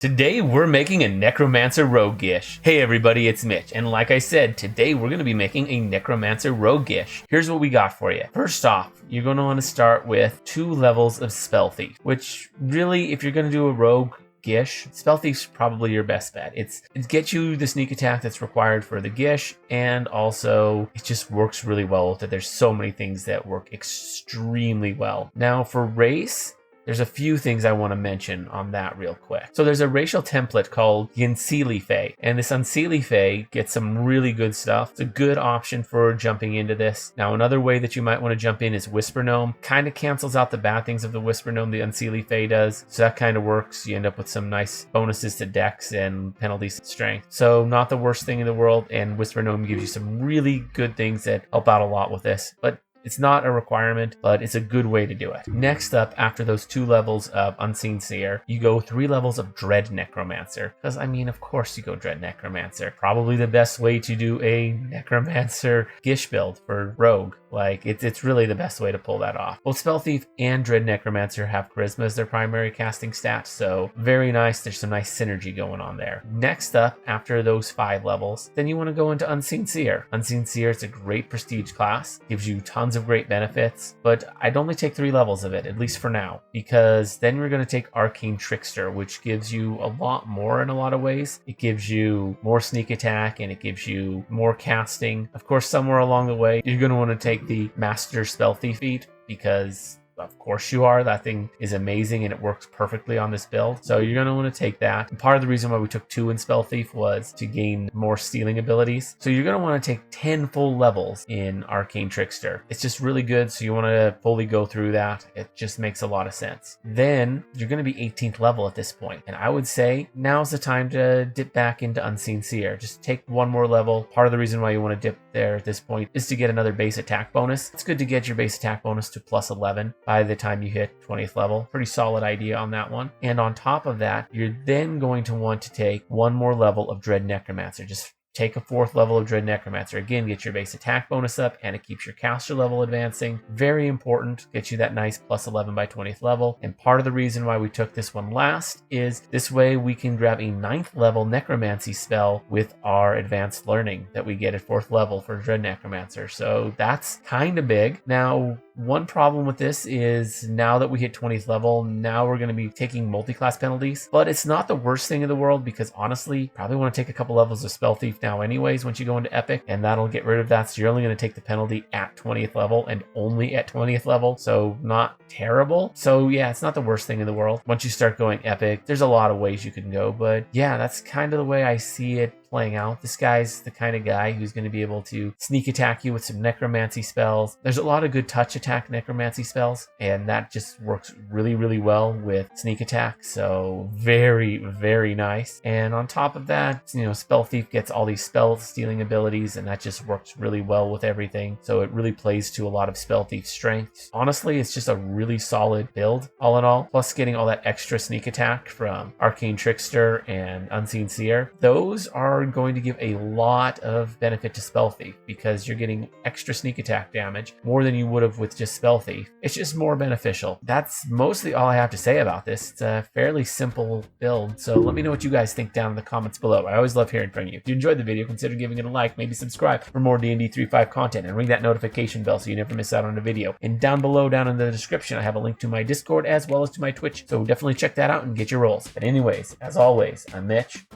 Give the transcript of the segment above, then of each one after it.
Today we're making a Necromancer Rogue Gish. Hey everybody, it's Mitch, and like I said, today we're going to be making a Necromancer Rogue Gish. Here's what we got for you. First off, you're going to want to start with 2 levels of Spell Thief, which really, if you're going to do a Rogue Gish, Spell Thief's probably your best bet. It gets you the sneak attack that's required for the Gish, and also it just works really well with it. There's so many things that work extremely well. Now for race, there's a few things I want to mention on that real quick. So there's a racial template called the Unseelie Fae, and this Unseelie Fae gets some really good stuff. It's a good option for jumping into this. Now another way that you might want to jump in is Whisper Gnome. Kind of cancels out the bad things of the Whisper Gnome the Unseelie Fae does, so that kind of works. You end up with some nice bonuses to Dex and penalties to Strength. So not the worst thing in the world, and Whisper Gnome gives you some really good things that help out a lot with this. But it's not a requirement, but it's a good way to do it. Next up, after those 2 levels of Unseen Seer, you go 3 levels of Dread Necromancer. Because, I mean, of course you go Dread Necromancer. Probably the best way to do a Necromancer Gish build for Rogue. Like, it's really the best way to pull that off. Both Spell Thief and Dread Necromancer have Charisma as their primary casting stat, so very nice. There's some nice synergy going on there. Next up, after those 5 levels, then you want to go into Unseen Seer. Unseen Seer is a great prestige class, gives you tons of great benefits, but I'd only take 3 levels of it, at least for now, because then we're going to take Arcane Trickster, which gives you a lot more in a lot of ways. It gives you more sneak attack and it gives you more casting. Of course, somewhere along the way, you're going to want to take the Master Spell Thief feat, because of course you are. That thing is amazing and it works perfectly on this build. So you're going to want to take that. And part of the reason why we took 2 in Spell Thief was to gain more stealing abilities. So you're going to want to take 10 full levels in Arcane Trickster. It's just really good. So you want to fully go through that. It just makes a lot of sense. Then you're going to be 18th level at this point. And I would say now's the time to dip back into Unseen Seer. Just take 1 more level. Part of the reason why you want to dip there at this point is to get another base attack bonus. It's good to get your base attack bonus to plus 11 by the time you hit 20th level. Pretty solid idea on that one. And on top of that, you're then going to want to take 1 more level of Dread Necromancer. Just take a 4th level of Dread Necromancer. Again, get your base attack bonus up, and it keeps your caster level advancing. Very important. Get you that nice plus 11 by 20th level. And part of the reason why we took this one last is this way we can grab a 9th level Necromancy spell with our advanced learning that we get at 4th level for Dread Necromancer. So that's kind of big. Now, one problem with this is now that we hit 20th level, now we're going to be taking multi-class penalties, but it's not the worst thing in the world, because honestly, probably want to take a couple levels of Spell Thief now anyways once you go into Epic, and that'll get rid of that. So you're only going to take the penalty at 20th level and only at 20th level, so not terrible. So yeah, it's not the worst thing in the world. Once you start going Epic, there's a lot of ways you can go, but yeah, that's kind of the way I see it playing out. This guy's the kind of guy who's going to be able to sneak attack you with some necromancy spells. There's a lot of good touch attack necromancy spells, and that just works really, really well with sneak attack. So very, very nice. And on top of that, you know, Spell Thief gets all these spell stealing abilities, and that just works really well with everything. So it really plays to a lot of Spell Thief strengths. Honestly, it's just a really solid build all in all. Plus getting all that extra sneak attack from Arcane Trickster and Unseen Seer. Those are going to give a lot of benefit to Spell Thief, because you're getting extra sneak attack damage, more than you would have with just Spell Thief. It's just more beneficial. That's mostly all I have to say about this. It's a fairly simple build, so let me know what you guys think down in the comments below. I always love hearing from you. If you enjoyed the video, consider giving it a like, maybe subscribe for more D&D 3.5 content, and ring that notification bell so you never miss out on a video. And down below, down in the description, I have a link to my Discord as well as to my Twitch, so definitely check that out and get your rolls. But anyways, as always, I'm Mitch.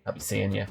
I'll be seeing you.